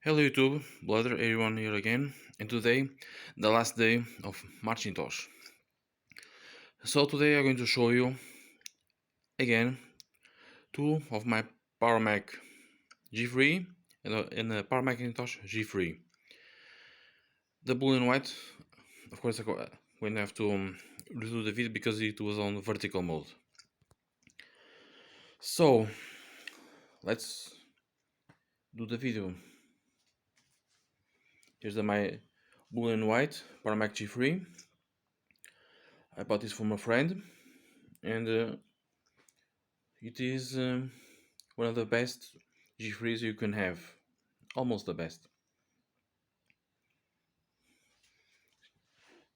Hello YouTube, Blooder everyone here again, and today the last day of Macintosh. So today I'm going to show you again two of my Powermac G3 and a Power Macintosh G3. The blue and white, of course, I'm going to have to redo the video because it was on vertical mode. So let's do the video. Here's my blue and white Powermac G3. I bought this from a friend, and it is one of the best G3s you can have, almost the best.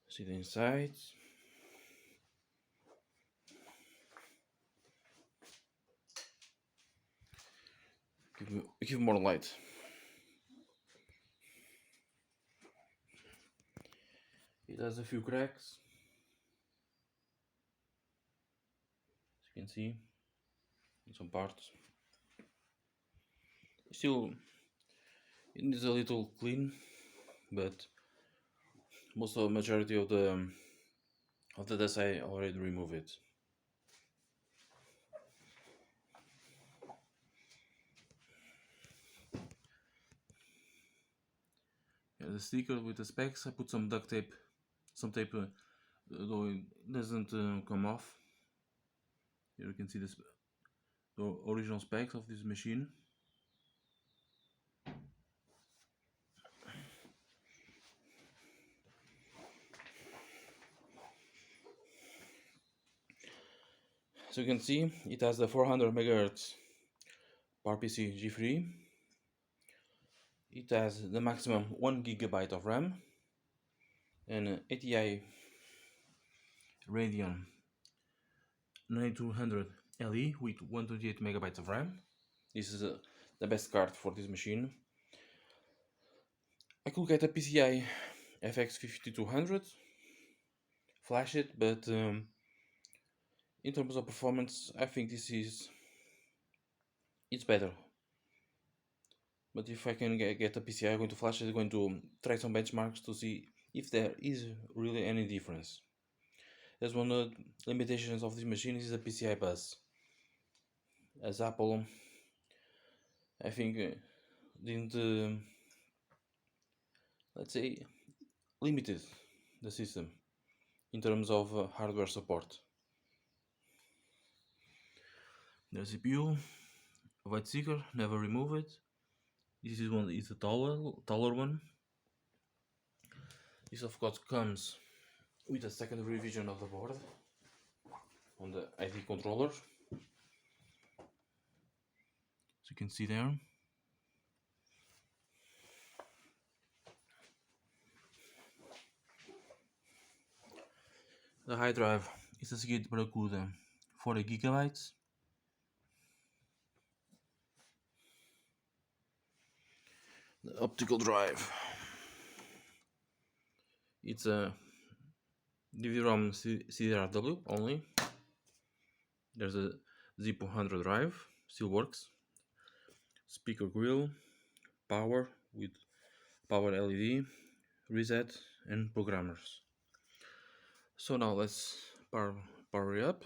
See the inside. Give more light. It has a few cracks, as you can see, in some parts. Still, it needs a little clean, but most of the majority of the dust I already removed it. Yeah, the sticker with the specs, I put some duct tape, though it doesn't come off. Here you can see the original specs of this machine. So you can see it has the 400 MHz PowerPC G3. It has the maximum 1 GB of RAM and ATI Radeon 9200 LE with 128 MB of RAM. This is the best card for this machine. I could get a PCI FX 5200, flash it, but in terms of performance, I think it's better. But if I can get a PCI, I'm going to flash it, I'm going to try some benchmarks to see if there is really any difference. As one of the limitations of this machine is the PCI bus. As Apple, I think, didn't, let's say, limited the system in terms of hardware support. The CPU, white sticker, never remove it. This is one, it's a taller one. This of course comes with a second revision of the board on the ID controller. As you can see there. The high drive is a Seagate Barracuda 40 GB. The optical drive, it's a DVD-ROM CDRW only. There's a ZIP100 drive, still works. Speaker grill, power with power LED, reset and programmers. So now let's power it up.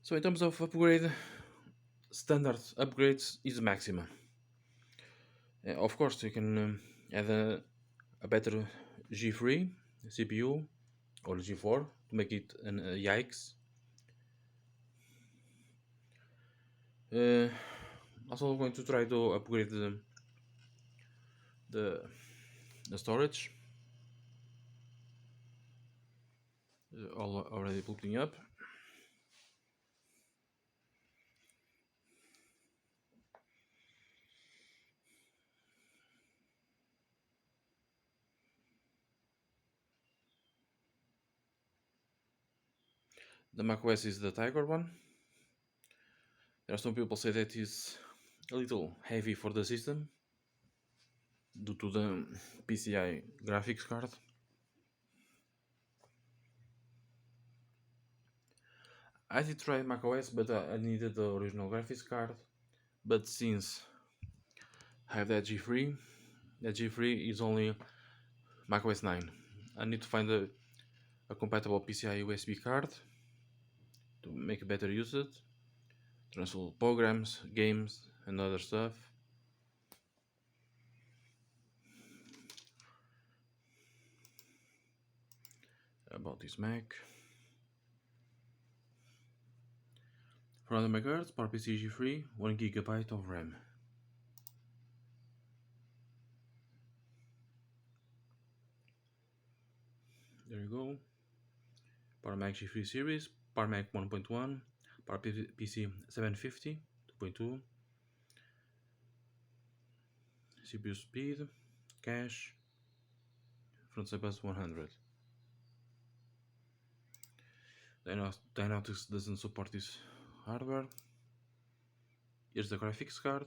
So in terms of upgrade, standard upgrades is maximum. Of course you can add a better G3 CPU or G4 to make it an yikes. Also going to try to upgrade the, the storage. All already booting up. The macOS is the Tiger one. There are some people say that is a little heavy for the system due to the PCI graphics card. I did try macOS, but I needed the original graphics card. But since I have that G3 is only macOS 9. I need to find a compatible PCI USB card to make better use of it, transfer programs, games, and other stuff. About this Mac. 400 MHz, PowerPC G3, 1 GB of RAM. There you go. Powermac G3 series, Powermac 1.1, PowerPC 750, 2.2, CPU speed, cache, front side bus 100. Dynamics doesn't support this hardware. Here's the graphics card.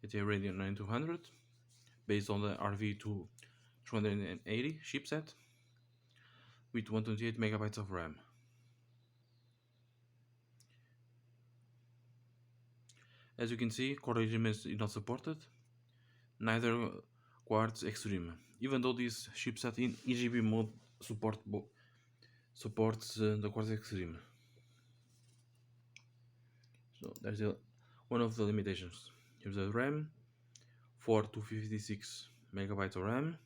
It's a Radeon 9200 based on the RV280 chipset with 128 megabytes of RAM. As you can see, Core is not supported, neither Quartz Extreme, even though this chipset in EGB mode supports the Quartz Extreme. So there's one of the limitations. Here's the RAM, 4 to 56 megabytes of RAM.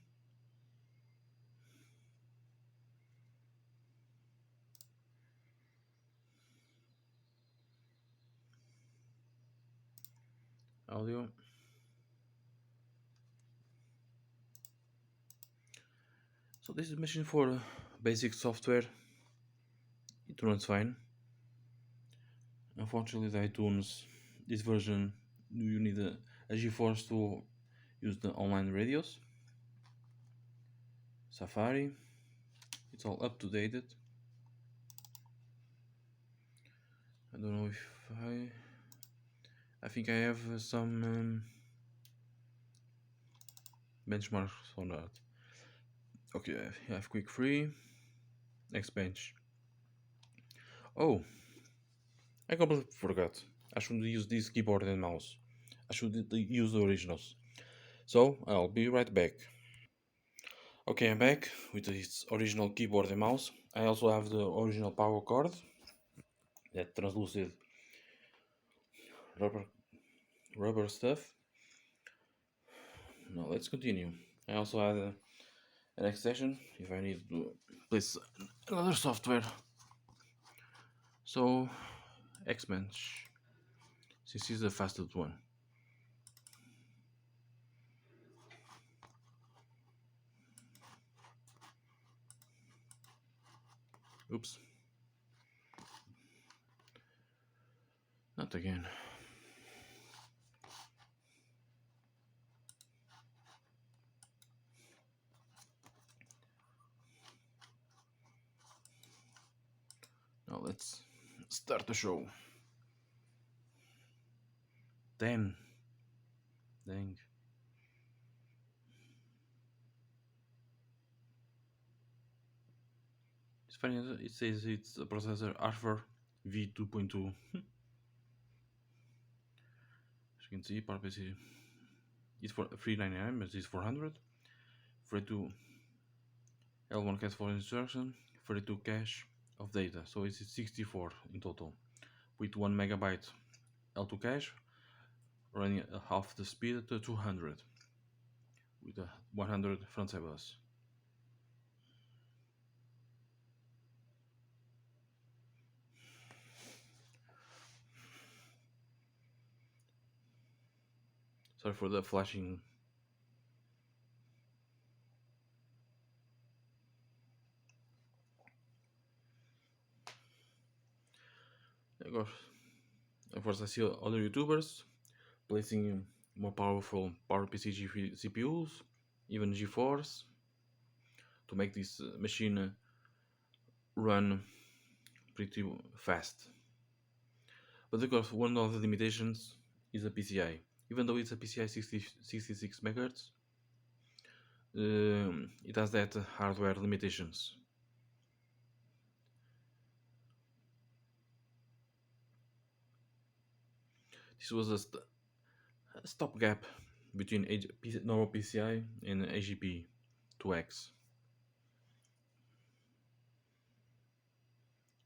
Audio. So this is machine for basic software. It runs fine. Unfortunately, the iTunes, this version, you need a GeForce to use the online radios. Safari, it's all up to date. I don't know if I think I have some benchmarks on that. Okay, I have quick free, next bench. Oh, I completely forgot. I should use this keyboard and mouse. I should use the originals. So I'll be right back. Okay, I'm back with its original keyboard and mouse. I also have the original power cord, that translucent rubber stuff. Now let's continue. I also had an extension if I need to place another software. So Xbench, since is the fastest one. Oops. Not again. Now let's start the show. 10. Dang. It's funny, it says it's a processor Arthur V2.2. As you can see, PowerPC is for 399, but it's 400. 32 L1 cache for instruction, 32 cache of data, so it's 64 in total, with 1 megabyte L2 cache, running at half the speed to 200, with a 100 frontside bus. Sorry for the flashing. Of course, I see other YouTubers placing more powerful PowerPC CPUs, even GeForce, to make this machine run pretty fast. But of course, one of the limitations is a PCI. Even though it's a PCI 66 MHz, it has that hardware limitations. This was a stopgap between normal PCI and AGP 2X.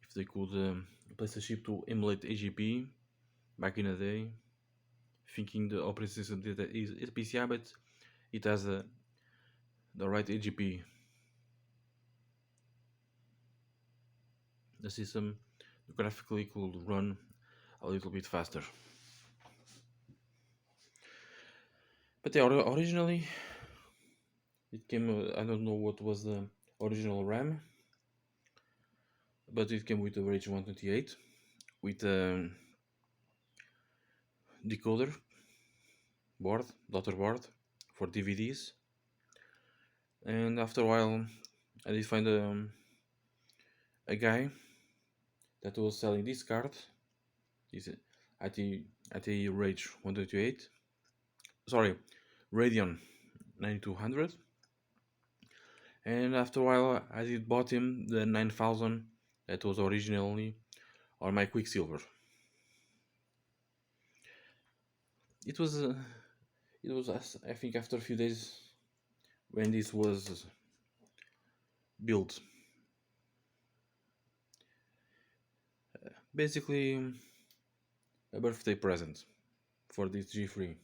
If they could place a chip to emulate AGP back in the day, thinking the operating system that is PCI, but it has the right AGP. The system graphically could run a little bit faster. But yeah, originally it came. I don't know what was the original RAM, but it came with the RH128 with a decoder board, daughter board for DVDs. And after a while, I did find a guy that was selling this card. This IT Rage 128. Sorry, Radeon 9200. And after a while, I did bought him the 9000 that was originally on my Quicksilver. It was I think after a few days when this was built. Basically, a birthday present for this G3.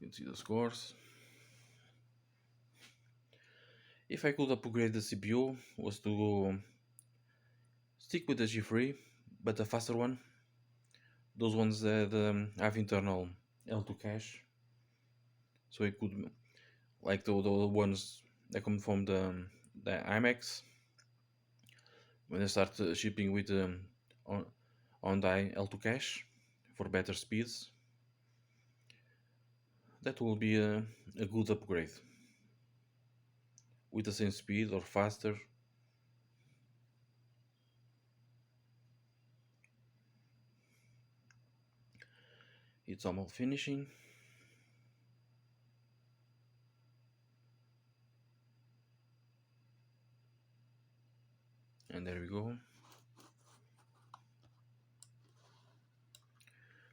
You can see the scores. If I could upgrade the CPU, was to go stick with the G3, but a faster one. Those ones that have internal L2 cache, so it could, like the ones that come from the IMAX, when they start shipping with on die L2 cache for better speeds. That will be a good upgrade with the same speed or faster. It's almost finishing. And there we go.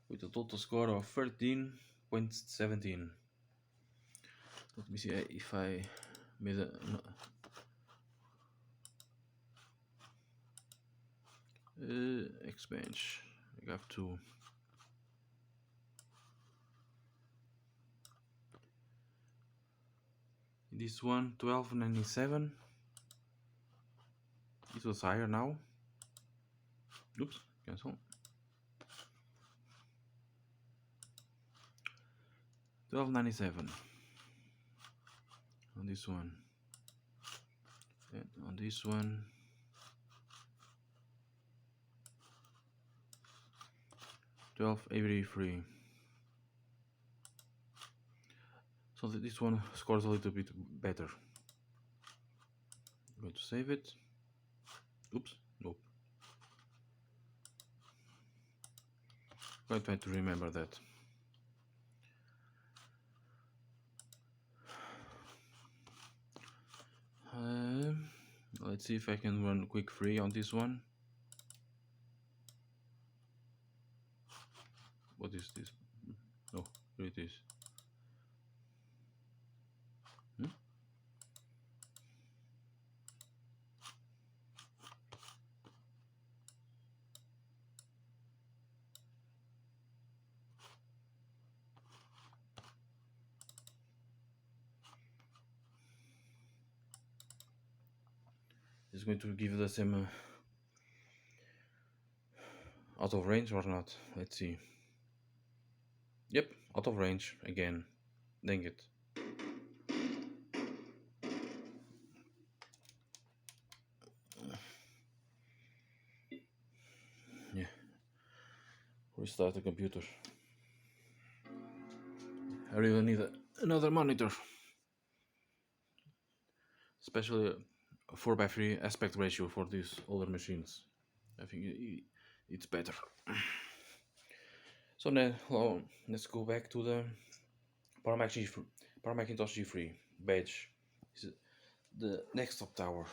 With a total score of 13.17. Let me see if I made a Xbench. I have to. This one 1297. It was higher now. Oops, cancel. 1297 on this one, and on this one 1283. So this one scores a little bit better. I'm going to save it. Oops, nope. I'm going to remember that. Let's see if I can run quick free on this one. What is this? Oh, here it is. Is going to give the same out of range or not? Let's see. Yep, out of range again. Dang it. Yeah. Restart the computer. I really need another monitor. Especially a 4:3 aspect ratio for these older machines. I think it's better. So now let's go back to the Powermac G3, Power Macintosh G3 badge. Is the next top tower.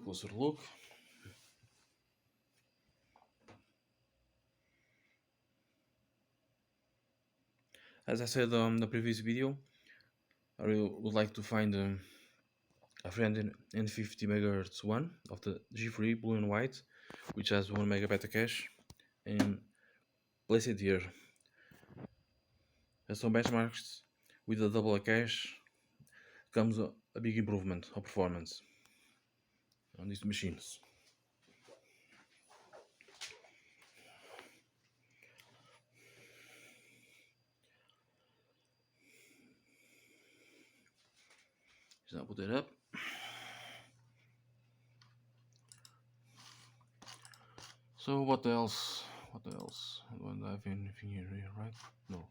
closer look. As I said on the previous video, I really would like to find a 350 MHz one of the G3 blue and white, which has 1 MB cache, and place it here. As some benchmarks with a double cache comes a big improvement of performance on these machines. Just now put it up. So what else? What else? I don't have anything here, right? No,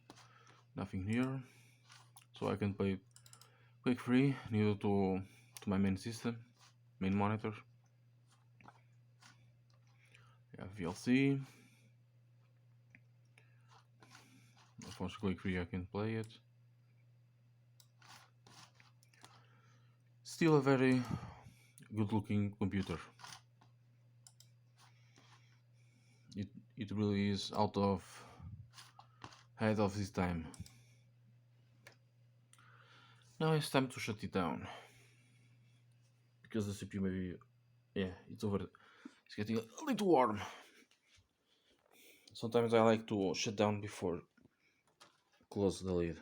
nothing here. So I can play quick free near to my main system, main monitor. Yeah, VLC. Of course, quick free I can play it. Still a very good looking computer. It really is ahead of its time. Now it's time to shut it down, because the CPU maybe, yeah, it's getting a little warm. Sometimes I like to shut down before close the lid,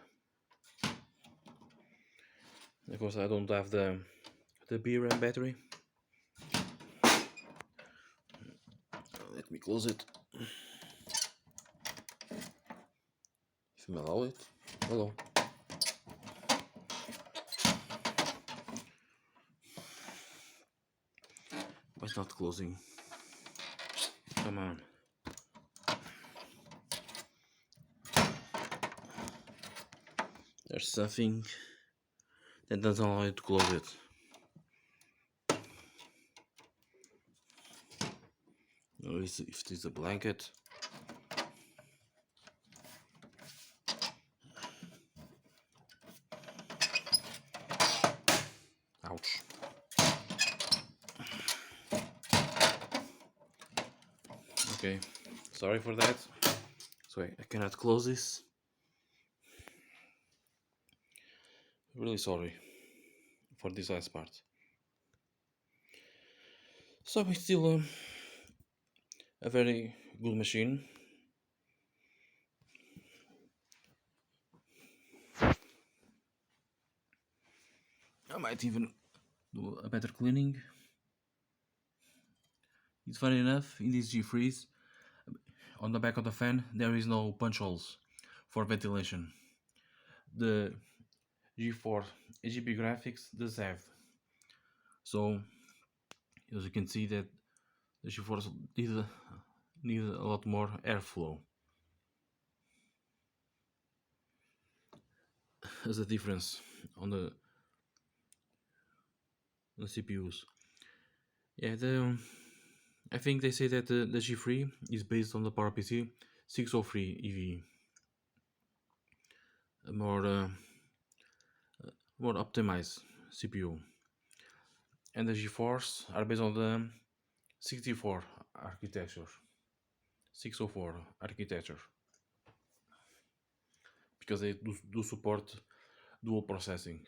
because I don't have the VRAM battery. Let me close it. If you allow it. Hello. Why it's not closing? Come on. There's something that doesn't allow you to close it. Or if it is a blanket. Ouch. Okay, sorry for that. So I cannot close this. Really sorry for this last part. So it's still a very good machine. I might even do a better cleaning. It's funny enough, in these G3s, on the back of the fan, there is no punch holes for ventilation. The G4 AGP graphics does have. So, as you can see, that the G4s need a lot more airflow. As a difference on the CPUs. Yeah, I think they say that the G3 is based on the PowerPC 603 EV, a more optimized CPU, and the G4s are based on the 64 architecture, 604 architecture, because they do support dual processing,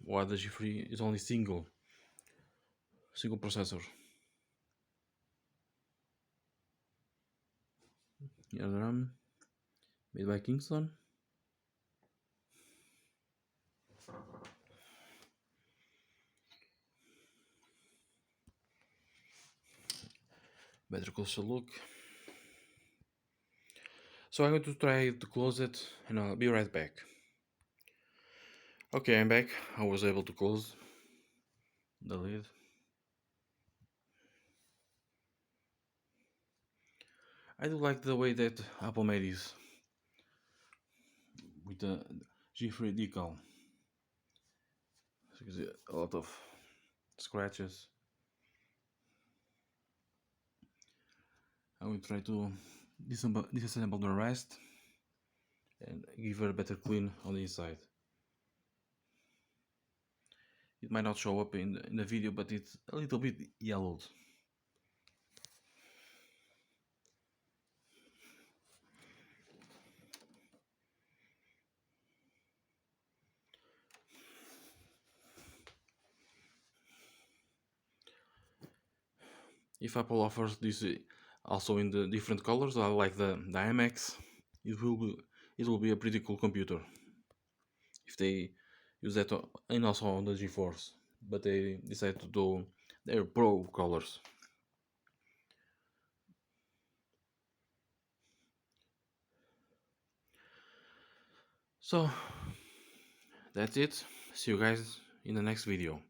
while the G3 is only single processor. Here the RAM, made by Kingston. Better closer look. So I'm going to try to close it and I'll be right back. Okay, I'm back. I was able to close the lid. I do like the way that Apple made this with the G3 decal. So you can see a lot of scratches. I will try to disassemble the rest and give her a better clean on the inside. It might not show up in the video, but it's a little bit yellowed. If Apple offers this also in the different colors, like the IMAX, it will be a pretty cool computer if they use that and also on the GeForce. But they decide to do their Pro colors. So that's it. See you guys in the next video.